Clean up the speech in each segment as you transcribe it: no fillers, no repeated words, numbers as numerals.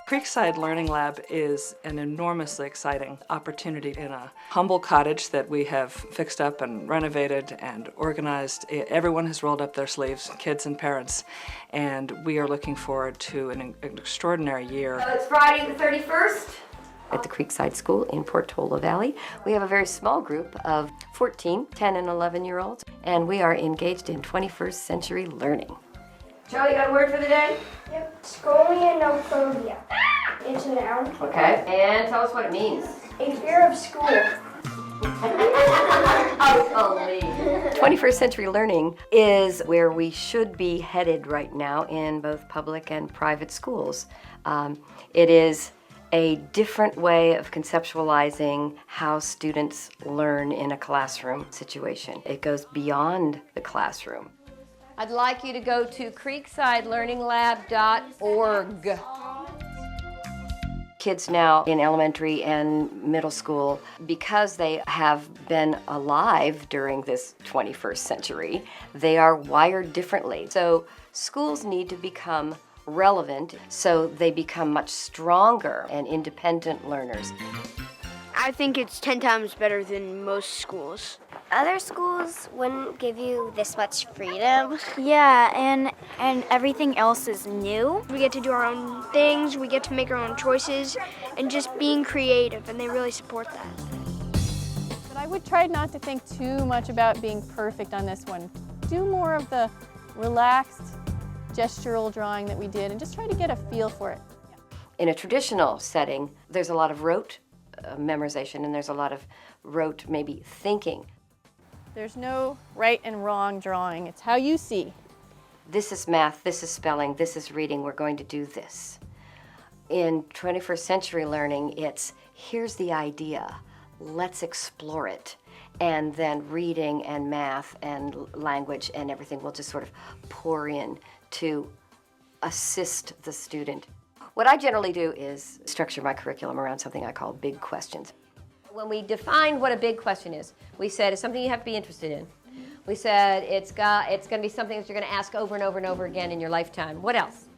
Creekside Learning Lab is an enormously exciting opportunity in a humble cottage that we have fixed up and renovated and organized. Everyone has rolled up their sleeves, kids and parents, and we are looking forward to an extraordinary year. So it's Friday the 31st. At the Creekside School in Portola Valley, we have a very small group of 14, 10 and 11-year-olds, and we are engaged in 21st century learning. Charlie, you got a word for the day? Yep. Scolianophobia. It's a noun. Okay, and tell us what it means. A fear of school. 21st century learning is where we should be headed right now in both public and private schools. It is a different way of conceptualizing how students learn in a classroom situation. It goes beyond the classroom. I'd like you to go to creeksidelearninglab.org. Kids now in elementary and middle school, because they have been alive during this 21st century, they are wired differently. So schools need to become relevant so they become much stronger and independent learners. I think it's 10 times better than most schools. Other schools wouldn't give you this much freedom. Yeah, and everything else is new. We get to do our own things, we get to make our own choices, and just being creative, and they really support that. But I would try not to think too much about being perfect on this one. Do more of the relaxed, gestural drawing that we did and just try to get a feel for it. In a traditional setting, there's a lot of rote memorization and there's a lot of rote maybe thinking. There's no right and wrong drawing. It's how you see. This is math, this is spelling, this is reading, we're going to do this. In 21st century learning, it's here's the idea, let's explore it. And then reading and math and language and everything will just sort of pour in to assist the student. What I generally do is structure my curriculum around something I call big questions. When we defined what a big question is, we said it's something you have to be interested in. We said it's going to be something that you're going to ask over and over and over again in your lifetime. What else?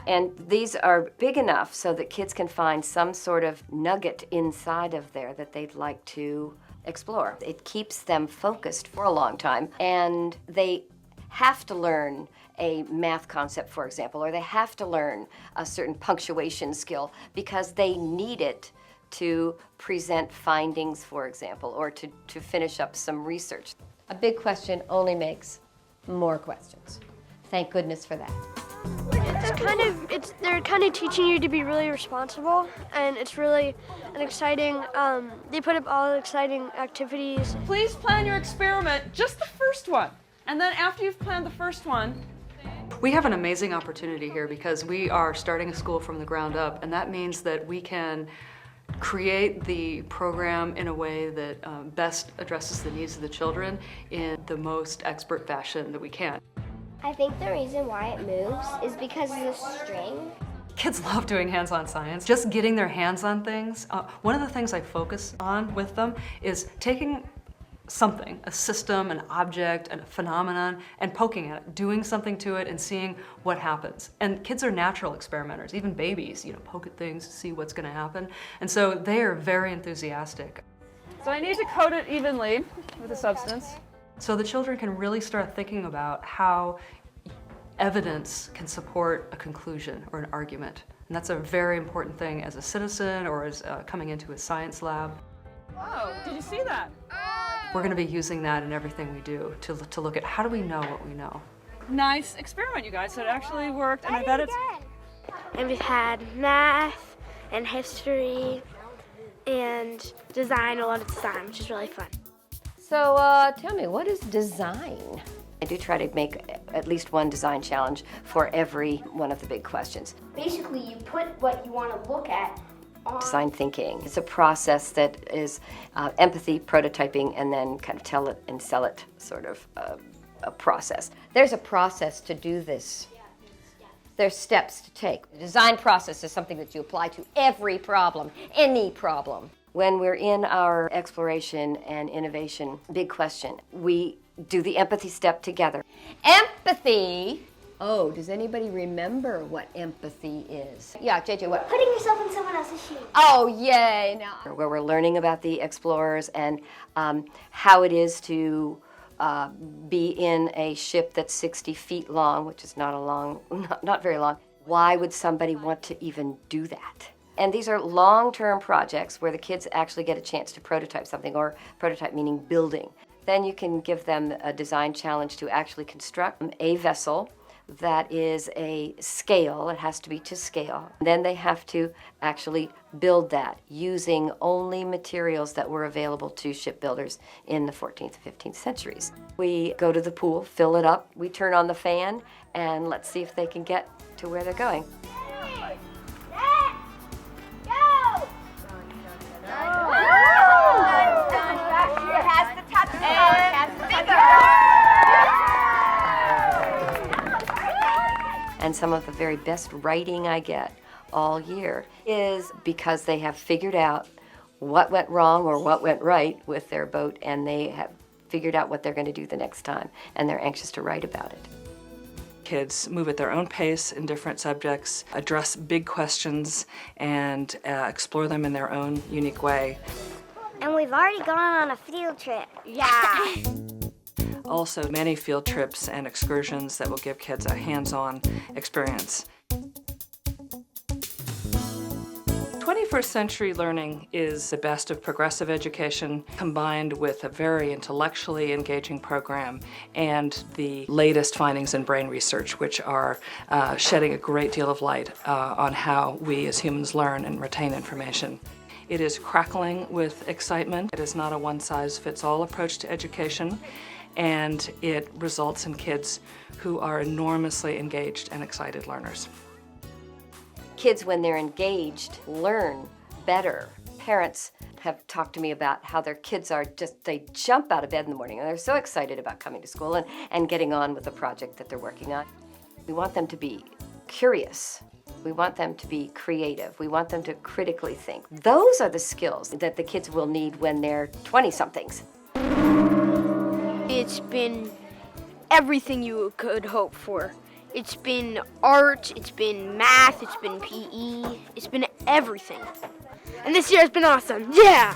And these are big enough so that kids can find some sort of nugget inside of there that they'd like to explore. It keeps them focused for a long time, and they have to learn a math concept, for example, or they have to learn a certain punctuation skill because they need it to present findings, for example, or to finish up some research. A big question only makes more questions. Thank goodness for that. They're kind of teaching you to be really responsible, and it's really an exciting, they put up all the exciting activities. Please plan your experiment, just the first one. And then after you've planned the first one, We have an amazing opportunity here because we are starting a school from the ground up, and that means that we can create the program in a way that best addresses the needs of the children in the most expert fashion that we can. I think the reason why it moves is because of the string. Kids love doing hands-on science. Just getting their hands on things. One of the things I focus on with them is taking something, a system, an object, a phenomenon, and poking at it, doing something to it and seeing what happens. And kids are natural experimenters, even babies, poke at things, see what's gonna happen. And so they are very enthusiastic. so I need to coat it evenly with a substance. So the children can really start thinking about how evidence can support a conclusion or an argument. And that's a very important thing as a citizen or as coming into a science lab. Oh, did you see that? We're going to be using that in everything we do to look at how do we know what we know. Nice experiment, you guys. So it actually worked, and I bet it's... And we've had math and history and design, a lot of design, which is really fun. So tell me, what is design? I do try to make at least one design challenge for every one of the big questions. Basically, you put what you want to look at on. Design thinking. It's a process that is empathy, prototyping, and then kind of tell it and sell it sort of a process. There's a process to do this. There's steps to take. The design process is something that you apply to every problem, any problem. When we're in our exploration and innovation big question, we do the empathy step together. Empathy Oh, does anybody remember what empathy is? Yeah, JJ, what? Putting yourself in someone else's shoes. Oh, yay! Now. Where we're learning about the explorers and how it is to be in a ship that's 60 feet long, which is not very long. Why would somebody want to even do that? And these are long-term projects where the kids actually get a chance to prototype something, or prototype meaning building. Then you can give them a design challenge to actually construct a vessel that is a scale. It has to be to scale. Then they have to actually build that using only materials that were available to shipbuilders in the 14th and 15th centuries. We go to the pool, fill it up, we turn on the fan, and let's see if they can get to where they're going. And some of the very best writing I get all year is because they have figured out what went wrong or what went right with their boat, and they have figured out what they're going to do the next time, and they're anxious to write about it. Kids move at their own pace in different subjects, address big questions, and explore them in their own unique way. And we've already gone on a field trip. Yeah. Also, many field trips and excursions that will give kids a hands-on experience. 21st century learning is the best of progressive education combined with a very intellectually engaging program and the latest findings in brain research, which are shedding a great deal of light on how we as humans learn and retain information. It is crackling with excitement. It is not a one-size-fits-all approach to education, and it results in kids who are enormously engaged and excited learners. Kids, when they're engaged, learn better. Parents have talked to me about how their kids are they jump out of bed in the morning and they're so excited about coming to school and getting on with the project that they're working on. We want them to be curious. We want them to be creative. We want them to critically think. Those are the skills that the kids will need when they're 20-somethings. It's been everything you could hope for. It's been art, it's been math, it's been PE, it's been everything. And this year has been awesome, yeah!